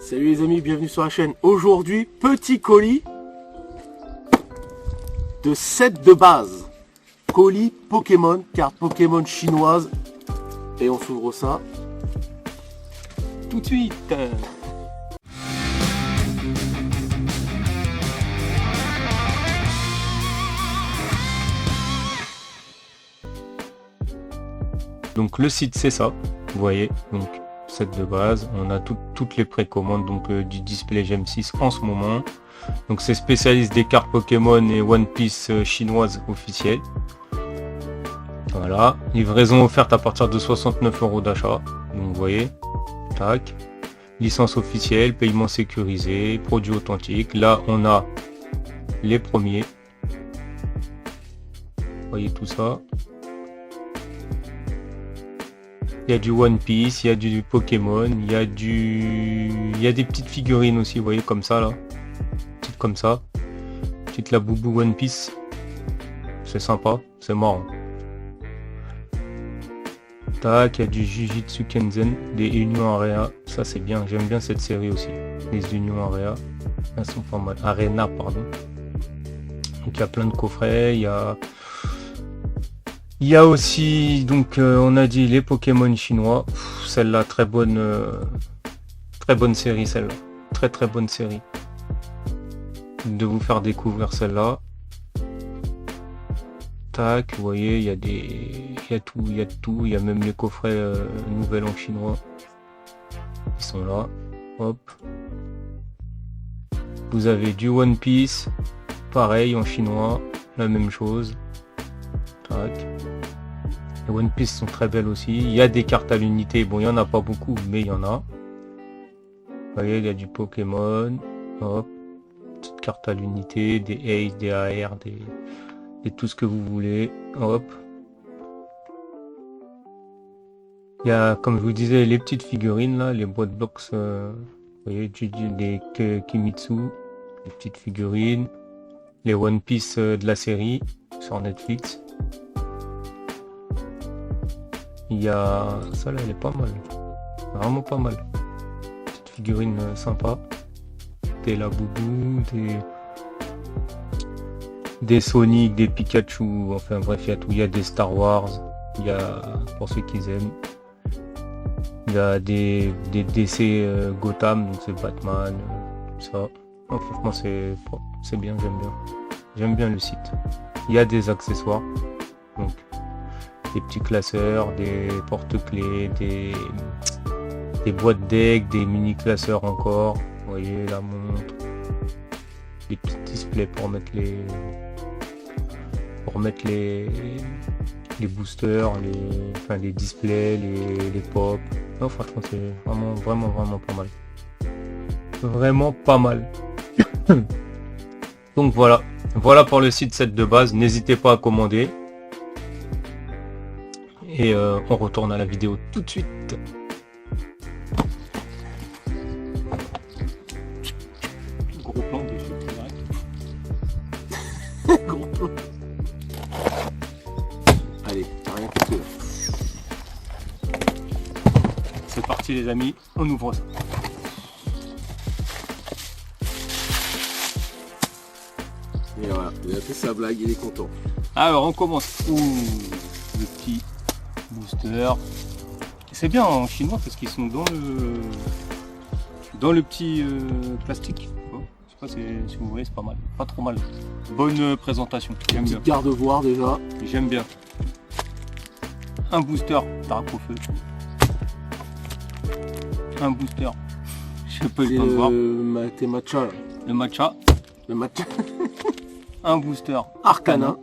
Salut les amis, bienvenue sur la chaîne. Aujourd'hui, petit colis de set de base. Colis Pokémon, carte Pokémon chinoise. Et on s'ouvre ça tout de suite. Donc le site c'est ça, vous voyez, donc set de base, on a toutes les précommandes donc du display Gem 6 en ce moment. Donc c'est spécialiste des cartes Pokémon et One Piece chinoises officielles. Voilà, livraison offerte à partir de 69 € d'achat. Donc vous voyez, tac, licence officielle, paiement sécurisé, produit authentique. Là on a les premiers. Vous voyez tout ça. Il y a du One Piece, il y a du Pokémon, il y a des petites figurines aussi, vous voyez, comme ça là. Petite comme ça. Petite la boubou One Piece. C'est sympa, c'est marrant. Tac, il y a du Jujutsu Kaisen, des Union Area. Ça c'est bien, j'aime bien cette série aussi. Les Union Area, elles sont pas mal. Arena, pardon. Donc il y a plein de coffrets, il y a aussi, donc on a dit les Pokémon chinois. Celle-là, très bonne série celle-là. Très bonne série. De vous faire découvrir celle-là. Tac, vous voyez, il y a tout, il y a même les coffrets nouvelles en chinois. Ils sont là. Hop. Vous avez du One Piece. Pareil en chinois. La même chose. Tac. Les One Piece sont très belles aussi. Il y a des cartes à l'unité. Bon, il n'y en a pas beaucoup, mais il y en a. Vous voyez, il y a du Pokémon. Hop. Petite carte à l'unité. Des Ace, des AR, et tout ce que vous voulez. Hop. Il y a, comme je vous disais, les petites figurines là. Les boîtes box. Vous voyez, des Kimitsu. Les petites figurines. Les One Piece de la série. Sur Netflix. Il y a ça là, elle est pas mal, vraiment pas mal. Petite figurine sympa. Des Laboubou, des Sonic, des Pikachu, enfin bref, il y a tout. Il y a des Star Wars, il y a, pour ceux qui aiment, il y a des DC Gotham, donc c'est Batman, tout ça. Non, franchement c'est bien, j'aime bien le site. Il y a des accessoires, donc des petits classeurs, des porte-clés, des boîtes deck, des mini classeurs encore. Vous voyez la montre, des petits displays pour mettre les boosters, les displays, les pop. Non, franchement c'est vraiment pas mal. Vraiment pas mal. Donc voilà pour le site set de base. N'hésitez pas à commander. Et on retourne à la vidéo tout de suite. Gros plan dessus, Gros plan. Allez, t'as rien cassé là. C'est parti les amis, on ouvre ça. Et voilà, il a fait sa blague, il est content. Alors on commence. Ouh, le petit booster. C'est bien en chinois parce qu'ils sont dans le petit plastique. Bon, je sais pas si vous voyez, c'est pas mal, pas trop mal. Bonne présentation, j'aime bien. Garde-voir déjà. J'aime bien. Un booster Dracofeu. Un booster. Je peux le temps de voir. Tes matchas là. Le matcha. Le matcha. Un booster Arcana.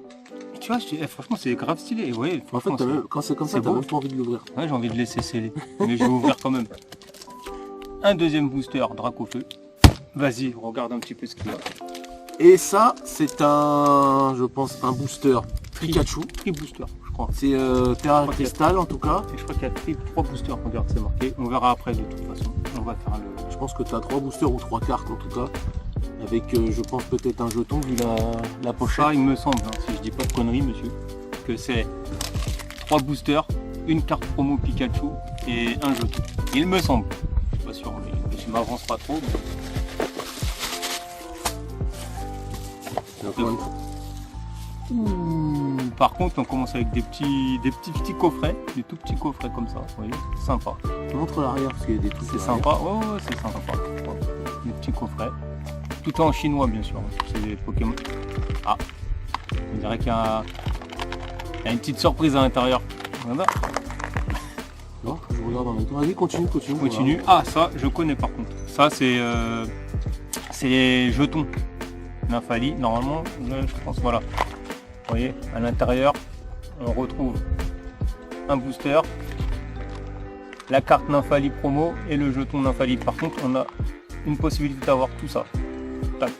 Tu vois, franchement c'est grave stylé. Ouais, En fait, quand c'est comme ça, t'as même pas envie de l'ouvrir. Ouais, j'ai envie de laisser sceller. Mais je vais ouvrir quand même. Un deuxième booster Dracofeu. Vas-y, regarde un petit peu ce qu'il y a. Et ça, c'est je pense, un booster Pikachu. Tri booster, je crois. C'est Terra Crystal en tout cas. Et je crois qu'il y a 3 boosters, regarde, c'est marqué. On verra après de toute façon. On va faire le... Je pense que tu as 3 boosters ou 3 cartes en tout cas. Avec, je pense, peut-être un jeton vu la pochette. Ça, il me semble, hein, si je dis pas de conneries, monsieur, que c'est 3 boosters, une carte promo Pikachu et un jeton. Il me semble. Je suis pas sûr, mais je je m'avance pas trop. Et encore une fois. Par contre, on commence avec des petits coffrets, des tout petits coffrets comme ça. Vous voyez, c'est sympa. Montre l'arrière parce qu'il y a des trucs. C'est sympa. Oh, ouais, c'est sympa. Des petits coffrets. Tout en chinois, bien sûr. C'est des Pokémon. Ah, on dirait qu'il y a une petite surprise à l'intérieur. Voilà. Non, je regarde en même temps. Vas-y, continue. Continue. Ah, ça, je connais par contre. Ça, c'est les jetons. Nymphalie, normalement, là, je pense, voilà. Vous voyez, à l'intérieur, on retrouve un booster, la carte Nymphalie promo et le jeton Nymphalie. Par contre, on a une possibilité d'avoir tout ça. Tac.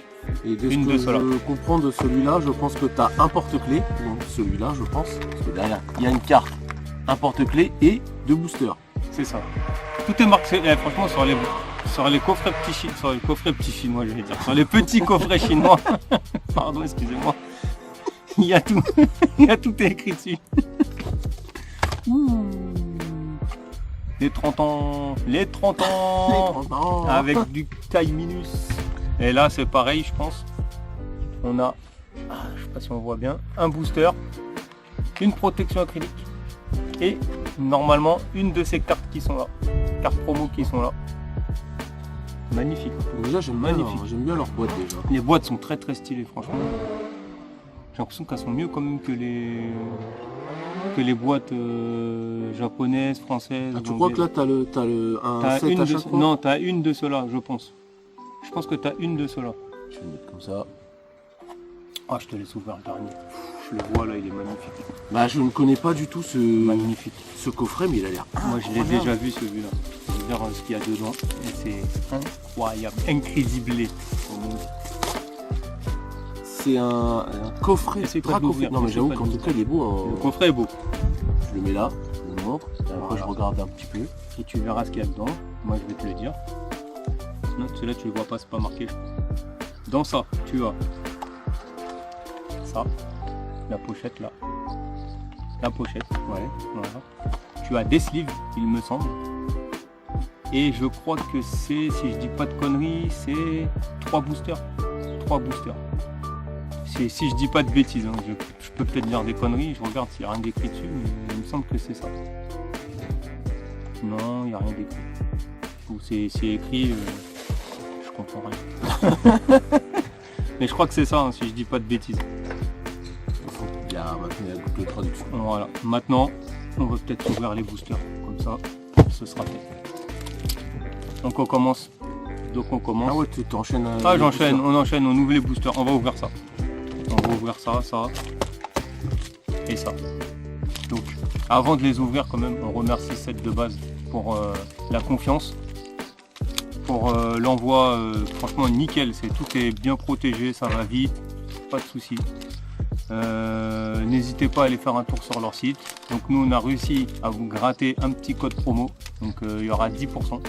Et de ce que je comprends de celui-là, je pense que tu as un porte-clés. Donc celui-là, je pense. Parce que derrière, il y a une carte, un porte-clés et deux boosters. C'est ça. Tout est marqué, franchement, sur les coffrets petits chinois, je vais dire. Sur les petits coffrets chinois. Pardon, excusez-moi. Il y a tout est écrit dessus. Les 30 ans. Avec du taille minus. Et là, c'est pareil, je pense. On a, je sais pas si on voit bien, un booster, une protection acrylique et normalement une de ces cartes qui sont là. Cartes promo qui sont là. Magnifique. Déjà, j'aime bien leur boîte déjà. Les boîtes sont très très stylées, franchement. J'ai l'impression qu'elles sont mieux quand même que les boîtes japonaises, françaises. Ah, tu crois que là, t'as un set à chaque fois? Non, t'as une de ceux-là, je pense. Je pense que t'as une de ceux-là. Je vais le mettre comme ça. Ah, je te laisse ouvrir le dernier. Je le vois là, il est magnifique. Bah, je ne connais pas du tout magnifique. Ce coffret, mais il a l'air. Moi, je l'ai déjà vu celui-là. Je vais dire ce qu'il y a dedans. Et c'est incroyable, incrédible. C'est un coffret. C'est pas d'ouvrir. Non, mais j'avoue qu'en tout cas, il est beau. Hein. Le coffret est beau. Je le mets là, je vous le montre. Et après, je regarde un petit peu. Et tu verras ce qu'il y a dedans. Moi, je vais te le dire. Non, celui-là, tu le vois pas, c'est pas marqué. Dans ça, tu as ça, la pochette là. La pochette, ouais, voilà. Tu as des sleeves, il me semble. Et je crois que c'est, si je dis pas de conneries, c'est 3 boosters. 3 boosters. Si je dis pas de bêtises, hein, je peux peut-être dire des conneries, je regarde s'il n'y a rien d'écrit dessus, mais il me semble que c'est ça. Non, il n'y a rien d'écrit. Ou c'est écrit, je comprends rien. Mais je crois que c'est ça, hein, si je dis pas de bêtises. Il y a maintenant la boucle de traduction. Voilà, maintenant, on va peut-être ouvrir les boosters, comme ça, ce sera fait. Donc on commence. Ah ouais, tu t'enchaînes. Ah, j'enchaîne, on ouvre les boosters, on va ouvrir ça. On va ouvrir ça, ça et ça. Donc, avant de les ouvrir quand même, on remercie Seth de base pour la confiance. Pour l'envoi, franchement nickel, tout est bien protégé, ça va vite, pas de soucis. N'hésitez pas à aller faire un tour sur leur site. Donc nous on a réussi à vous gratter un petit code promo, donc il y aura 10%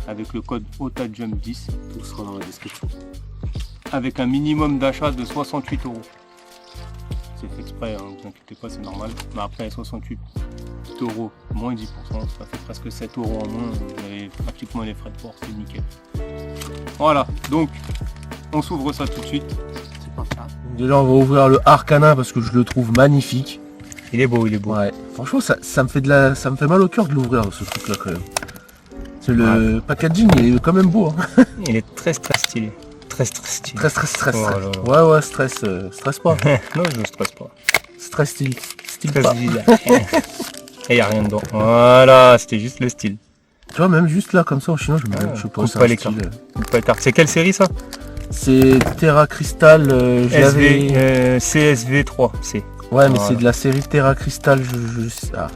avec le code OTAJUMP10. Tout sera dans la description. Avec un minimum d'achat de 68 €. C'est fait exprès, hein, vous inquiétez pas, c'est normal. Mais après 68 € moins 10%, ça fait presque 7 € en moins, vous avez pratiquement les frais de port, c'est nickel. Voilà, donc on s'ouvre ça tout de suite. C'est pas ça. Déjà on va ouvrir le Arcana parce que je le trouve magnifique. Il est beau, il est beau. Ouais. Franchement ça me fait mal au cœur de l'ouvrir ce truc là quand même. C'est le packaging, il est quand même beau. Hein. Il est très stylé. Très stylé. Stress. Oh là là. Ouais, stress pas. Non, je ne stresse pas. Stress style Très pas. stylé. Et il n'y a rien dedans. Voilà, c'était juste le style. Tu vois, même juste là, comme ça, en chinois, je sais pas, c'est pas un les style. cartes. C'est quelle série ça? C'est Terra Crystal, CSV3, c'est. Ouais, mais c'est de la série Terra Crystal, ça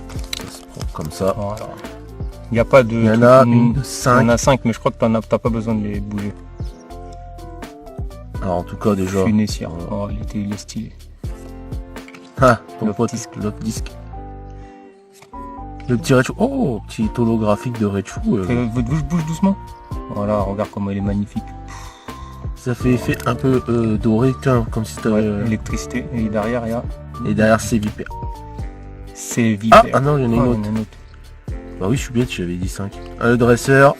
se prend comme ça. Voilà. Il n'y a pas de... Il y en a 5. Il y en a 5, mais je crois que t'as pas besoin de les bouger. Alors, en tout cas, déjà... Funessière. Oh, il est stylé. Ah, ton pote, l'autre disque. Le petit Raichu. Oh, petit holographique de Raichu. Votre bouge doucement. Voilà, regarde comment il est magnifique. Ça fait effet un peu doré, comme si c'était... électricité. Et derrière, il y a... Et derrière, c'est Vipère. C'est Vipère. Ah non, il y en a une autre. Bah oui, je suis bête, j'avais dit 5. Le dresseur.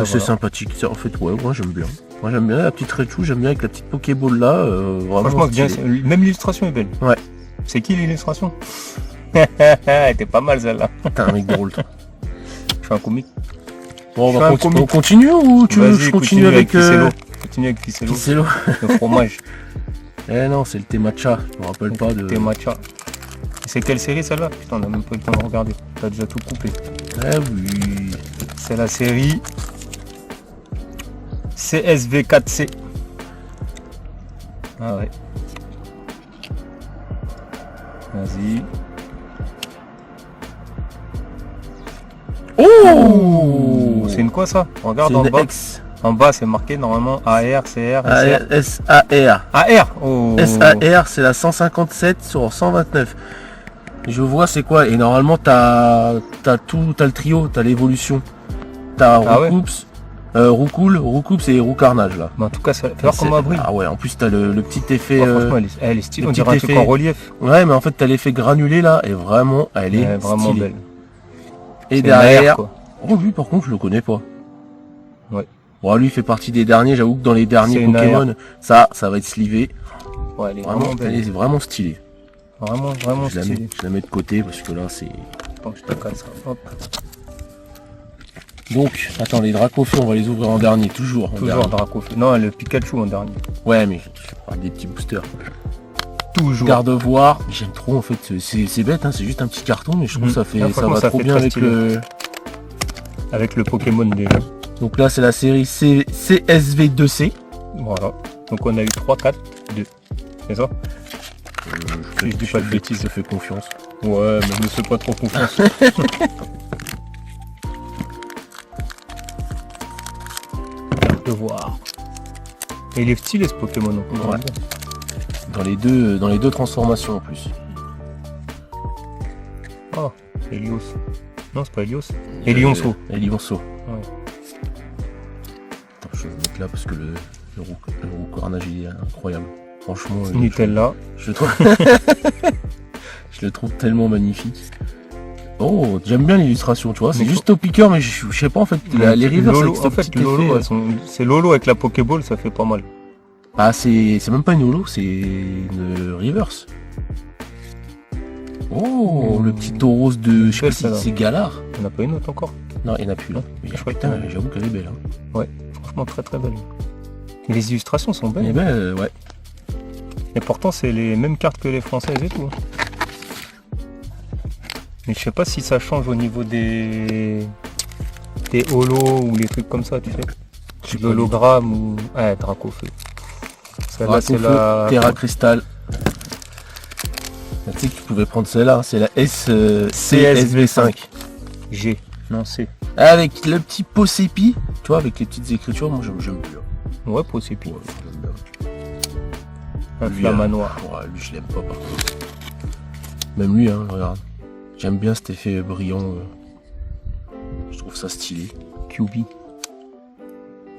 C'est voilà. sympathique. En fait, ouais, moi j'aime bien. Moi j'aime bien la petite Raichu, j'aime bien avec la petite Pokéball là. Vraiment Franchement, bien, stylé. même l'illustration est belle. Ouais. C'est qui l'illustration? Elle était pas mal celle-là. T'es un mec drôle. toi. Je suis un comique. Bon, Je fais un comique. on continue ou tu veux que je Vas-y, continue avec Ficello. Continue avec Ficello. Ficello. Le fromage. Eh non, c'est le thé matcha. Je me rappelle pas de. Thé matcha. C'est quelle série celle-là? Putain, on a même pas eu le temps de regarder. T'as déjà tout coupé. Eh oui. C'est la série CSV4C. Ah ouais. Vas-y. Oh C'est une quoi ça? Regarde C'est en une bas. X. En bas c'est marqué normalement AR, CR, SR. S-A-R. AR. Oh. S-A-R, c'est la 157 sur 129. Je vois c'est quoi. Et normalement, t'as le trio, t'as l'évolution. T'as Ah ouais. Roucoups et Roucarnage là. Mais en tout cas, ça fait voir comment elle brille. Ah ouais, en plus t'as le petit effet. Oh, franchement, elle est stylée. le On petit dirait un truc effet- en relief. Ouais, mais en fait t'as l'effet granulé là, et vraiment, elle est Elle est vraiment stylée. belle. Et C'est derrière, une AR, quoi. oh lui par contre je le connais pas. Ouais. Bon, lui il fait partie des derniers. J'avoue que dans les derniers C'est une Pokémon, ça va être slivé. Ouais, elle est Vraiment, vraiment elle belle. est vraiment stylée. Vraiment Je stylée. la mets de côté parce que là c'est. Attends, je te casse ça. Hop. Donc, attends, les Dracofeu, on va les ouvrir en dernier, toujours. en Toujours dernier. Dracofeu. Non, le Pikachu en dernier. Ouais, mais je parle des petits boosters. Toujours. Gardevoir, j'aime trop en fait. C'est bête, hein, c'est juste un petit carton, mais je trouve Mhm. que ça fait, Ah, ça franchement, va ça trop fait bien très avec stylé. le. Avec le Pokémon déjà. Donc là, c'est la série CSV2C. Voilà. Donc on a eu 3, 4, 2. C'est ça? Si je dis pas de bêtises. Je te fais confiance. Ouais, mais je me fais pas trop confiance. De voir. Et il est stylé ce Pokémon. Donc, Ouais. Dans les deux transformations en plus. Oh, Helios. Non, c'est pas Helios. Elionceau. Elionceau. Ouais. Attends, je vais le mettre là parce que le Roucarnage il est incroyable. Franchement, Nutella. je le trouve. Je le trouve tellement magnifique. Oh, j'aime bien l'illustration, tu vois. C'est Mais juste au piqueur, mais je sais pas en fait. Les rivers, Lolo, avec ce en fait, petit Lolo, effet, c'est Lolo avec la Pokéball, ça fait pas mal. Ah, c'est même pas une holo, c'est une reverse. Oh, le petit tauros de. Je sais pas si celle-là. c'est Galar. On n'a pas une autre encore. Non, il n'y en a plus là. Mais Je crois que putain, t'as- j'avoue qu'elle est belle. Hein. Franchement, très très belle. Et les illustrations sont Eh belles. ben, ouais. Et pourtant, c'est les mêmes cartes que les françaises et tout. Mais je sais pas si ça change au niveau des holos ou les trucs comme ça, tu sais. Je sais pas L'hologramme ou. Ah, Dracofeu. Celle-là, c'est Dracofeu, la. Terra Crystal. Ah, tu sais que tu pouvais prendre celle-là, c'est la CSV5. G. Non, C. Avec le petit pot sépi, tu vois, avec les petites écritures, moi j'aime bien. Ouais, Possipi. Ouais, j'aime bien. Un Lui, flamanoir. Ouais, lui je l'aime pas par contre. Même lui, hein, regarde. J'aime bien cet effet brillant. Je trouve ça stylé. QB.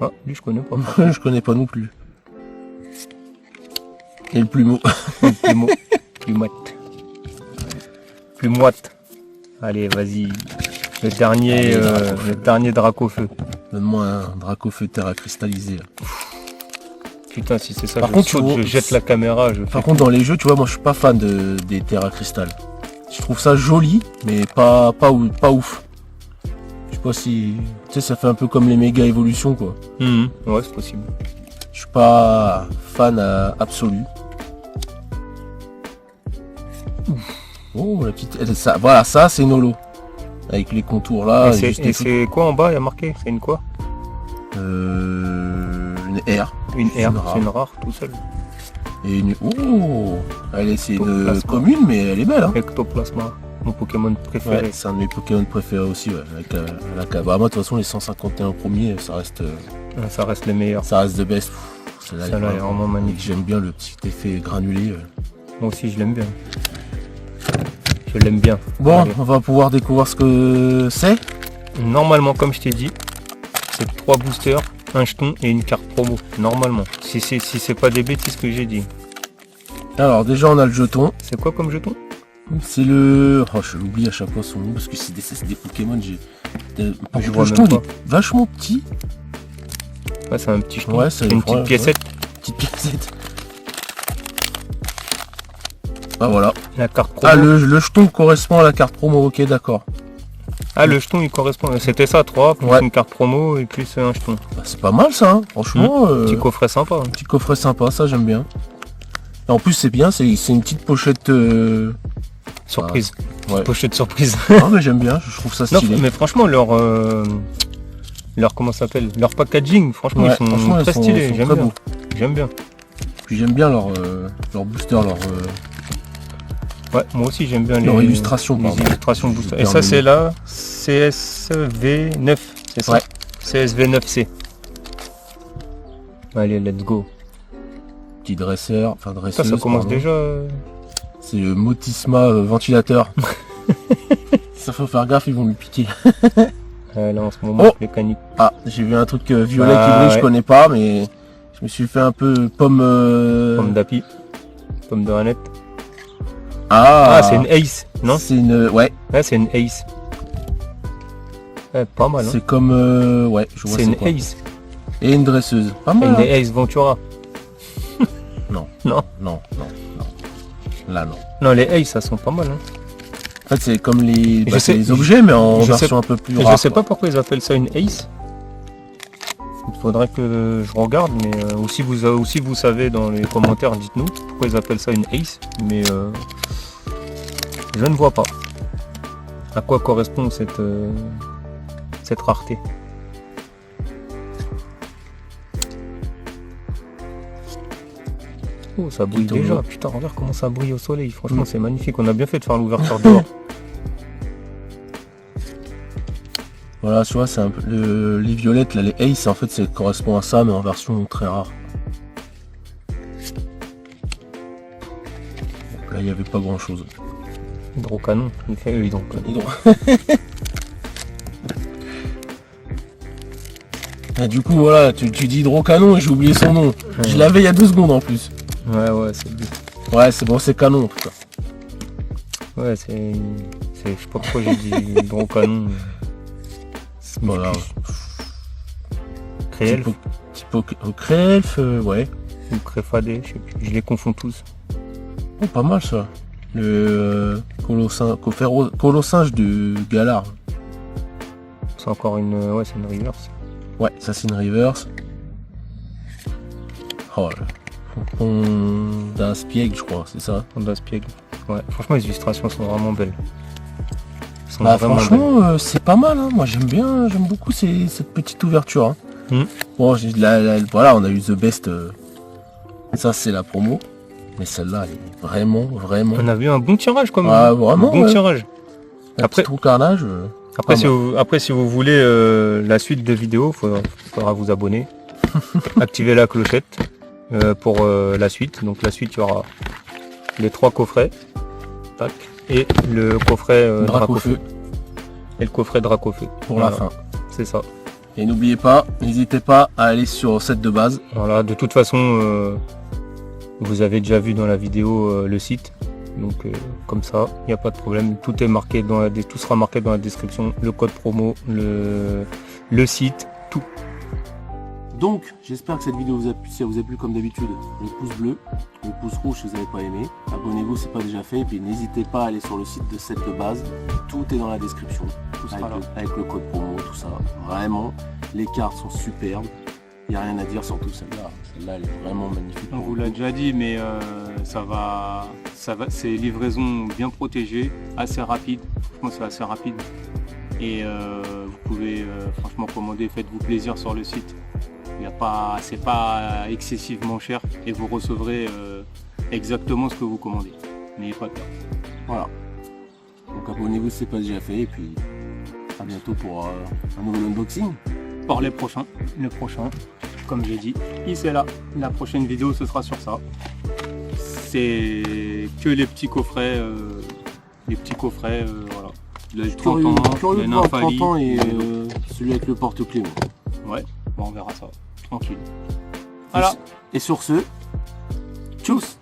Ah, lui, je connais pas. Je connais pas non plus. Et le plumeau. Plus mot. Plus moite. Plus moite. Allez, vas-y. Le dernier, Allez, Dracofeu. le dernier Dracofeu. Donne-moi un Dracofeu Terra cristallisé. Là. Putain, si c'est ça, Par je contre, saute, tu vois- je jette la caméra. Par contre, dans les jeux, tu vois, moi je suis pas fan des Terra Crystal. Je trouve ça joli, mais pas ouf. Je sais pas si. Tu sais, ça fait un peu comme les méga évolutions, quoi. Ouais, c'est possible. Je suis pas fan absolu. Oh, la petite. Ça, voilà, ça c'est Nolo. Avec les contours là. et juste c'est quoi en bas, il y a marqué? C'est une quoi? Une R. Une C'est R, une rare. c'est une rare tout seul. Et une. Oh, c'est une Ectoplasma. commune, mais elle est belle. Hein. Ectoplasma, mon Pokémon préféré. Ouais, c'est un de mes Pokémon préférés aussi. Ouais, avec la bah, moi, de toute façon, les 151 premiers, ça reste Ça reste les meilleurs. the best. Celle-là, Celle-là est vraiment magnifique. J'aime bien le petit effet granulé. Moi aussi, je l'aime bien. Je l'aime bien. Bon, Allez. on va pouvoir découvrir ce que c'est. Normalement, comme je t'ai dit, c'est 3 boosters, un jeton et une carte promo. Normalement. Si c'est pas des bêtises que j'ai dit. Alors, déjà, on a le jeton. C'est quoi comme jeton? C'est le. Oh, je l'oublie à chaque fois son nom parce que c'est des Pokémon. Par Je contre, vois le jeton, même il est vachement petit. Ouais, c'est un petit jeton. Ouais, c'est une petite piécette. Petite piécette. Ah voilà. La carte promo. Ah, le jeton correspond à la carte promo, ok, d'accord. Ah, le jeton il correspond. C'était ça, 3 plus Ouais. une carte promo et plus un jeton. Bah, c'est pas mal ça, hein. Franchement. Petit coffret sympa. Hein. Petit coffret sympa, ça j'aime bien. Et en plus, c'est bien, c'est une petite pochette. Surprise. Ouais. Pochette surprise. Non, mais j'aime bien, je trouve ça Non, stylé. mais franchement, leur comment ça s'appelle, leur packaging, franchement, Ouais, ils sont franchement, très stylés. sont J'aime très bien. beaux. J'aime bien. Puis j'aime bien leur booster, Ouais, moi aussi j'aime bien leur les illustration. les pardon. illustrations booster. Et Super ça, mignon. c'est la CSV9, c'est ça? Ouais. CSV9C. Allez, let's go. Petit dresseur, enfin dresseuse. Ça commence pardon. déjà. C'est le Motisma ventilateur. Ça faut faire gaffe, ils vont lui piquer. Là en ce moment, Oh mécanique. Ah, j'ai vu un truc violet Ah, qui brille, ouais. je connais pas, mais je me suis fait un peu pomme. Pomme d'api. Pomme de ranette. Ah, Ah, c'est une ace, non? C'est une. Ouais, Ouais, c'est une ace. Ouais, pas mal, hein? c'est comme. Ouais, je vois C'est c'est une quoi. ace. Et une dresseuse. Pas Une mal. Hein. ace Ventura. Non. Non. Non, non, non. Là, non. Non, les ace, ça sont pas mal, hein? En fait, c'est comme les, Je c'est sais- les objets, mais en je sais- version un peu plus Et rare. je sais quoi. pas pourquoi ils appellent ça une ace. Il faudrait que je regarde, mais aussi vous savez dans les commentaires, dites-nous pourquoi ils appellent ça une ace. Mais je ne vois pas à quoi correspond cette rareté. Oh, ça brille Tout déjà. au- Putain, regarde comment ça brille au soleil. Franchement, c'est magnifique. On a bien fait de faire l'ouverture dehors. Voilà, tu vois, c'est un peu les violettes, là, les Ace, en fait, ça correspond à ça, mais en version très rare. Donc là, il n'y avait pas grand chose. Hydrocanon. Il fait hydrocanon. Et du coup, voilà, tu dis hydrocanon et j'ai oublié son nom. Je l'avais il y a 2 secondes en plus. Ouais, c'est lui. Ouais, c'est bon, c'est canon en tout cas. Ouais, c'est. Je sais pas pourquoi j'ai dit hydrocanon. C'est pas grave. Créelf Typo Créelf, ouais. ou Créfadé, je sais plus. Je les confonds tous. Oh, pas mal ça. Le colossinge de Galar. C'est encore une. Ouais, c'est une reverse. Ouais, ça c'est une reverse. Oh là. Faucon d'un Spieg, je crois, c'est ça. Honda Spieg. Ouais, franchement, les illustrations sont vraiment belles. Elles sont Bah, vraiment belles. franchement, c'est pas mal. Hein. Moi, j'aime beaucoup cette petite ouverture. Hein. Mm. Bon, voilà, on a eu The Best. Ça, c'est la promo. Mais celle-là, elle est vraiment. On a vu un bon tirage quand même. Ah, vraiment, Bon ouais. tirage. Un Après- petit trou carnage. Après, pas si vous voulez la suite des vidéos, il faudra vous abonner. Activer la clochette pour la suite. Donc la suite, il y aura les 3 coffrets. Tac. Et le coffret Dracofeu Et le coffret Dracofeu. pour la fin. C'est ça. Et n'oubliez pas, n'hésitez pas à aller sur le set de base. Voilà, de toute façon, vous avez déjà vu dans la vidéo le site. Donc comme ça, il n'y a pas de problème. Tout est marqué tout sera marqué dans la description. Le code promo, le site, tout. Donc, j'espère que cette vidéo vous a plu. Si elle vous a plu, comme d'habitude, le pouce bleu, le pouce rouge si vous n'avez pas aimé. Abonnez-vous si ce n'est pas déjà fait. Et puis n'hésitez pas à aller sur le site de set de base. Tout est dans la description. Avec le code promo, tout ça. Vraiment, les cartes sont superbes. Il n'y a rien à dire, surtout celle-là. Celle-là, elle est vraiment magnifique. On vous l'a déjà dit, mais c'est livraison bien protégée, assez rapide. Franchement, c'est assez rapide. Et vous pouvez franchement commander, faites-vous plaisir sur le site. C'est pas excessivement cher et vous recevrez exactement ce que vous commandez. N'ayez pas peur. Voilà. Donc abonnez-vous si ce n'est pas déjà fait. Et puis, à bientôt pour un nouvel unboxing. Pour le prochain, comme j'ai dit, c'est là. La prochaine vidéo, ce sera sur ça. C'est que les petits coffrets, voilà. Là, j'ai 30 ans, Curieux le de voir Nymphalie, 30 ans et celui avec le porte-clés. Ouais, bon, on verra ça. Tranquille. Voilà. Et sur ce, tchuss!